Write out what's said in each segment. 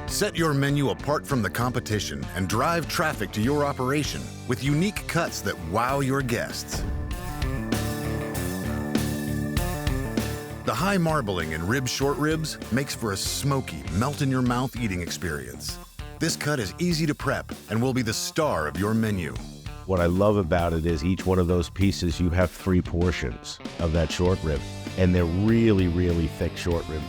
Set your menu apart from the competition and drive traffic to your operation with unique cuts that wow your guests. The high marbling in rib short ribs makes for a smoky, melt-in-your-mouth eating experience. This cut is easy to prep and will be the star of your menu. What I love about it is each one of those pieces, you have 3 portions of that short rib, and they're really, really thick short rib.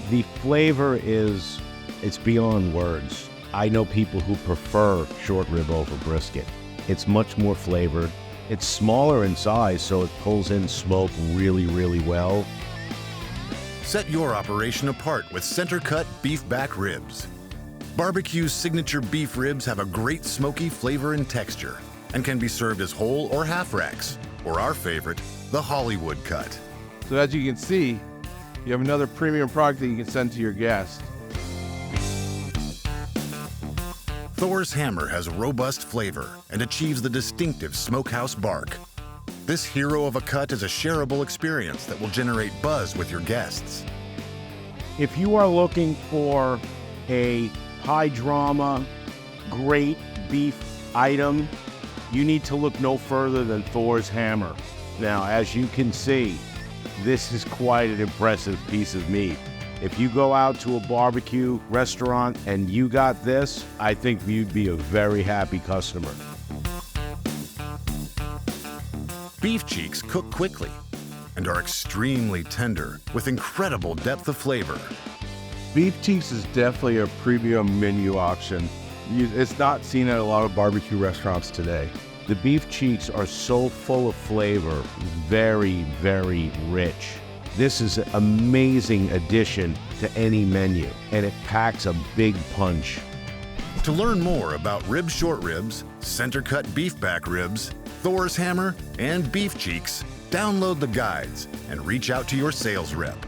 The flavor is, it's beyond words. I know people who prefer short rib over brisket. It's much more flavored. It's smaller in size, so it pulls in smoke really, really well. Set your operation apart with center-cut beef back ribs. BBQ's signature beef ribs have a great smoky flavor and texture and can be served as whole or half racks, or our favorite, the Hollywood cut. So as you can see, you have another premium product that you can send to your guests. Thor's Hammer has robust flavor and achieves the distinctive smokehouse bark. This hero of a cut is a shareable experience that will generate buzz with your guests. If you are looking for a high drama, great beef item, you need to look no further than Thor's Hammer. Now, as you can see, this is quite an impressive piece of meat. If you go out to a barbecue restaurant and you got this, I think you'd be a very happy customer. Beef cheeks cook quickly and are extremely tender with incredible depth of flavor. Beef cheeks is definitely a premium menu option. It's not seen at a lot of barbecue restaurants today. The beef cheeks are so full of flavor, very, very rich. This is an amazing addition to any menu, and it packs a big punch. To learn more about rib short ribs, center-cut beef back ribs, Thor's Hammer, and beef cheeks, download the guides and reach out to your sales rep.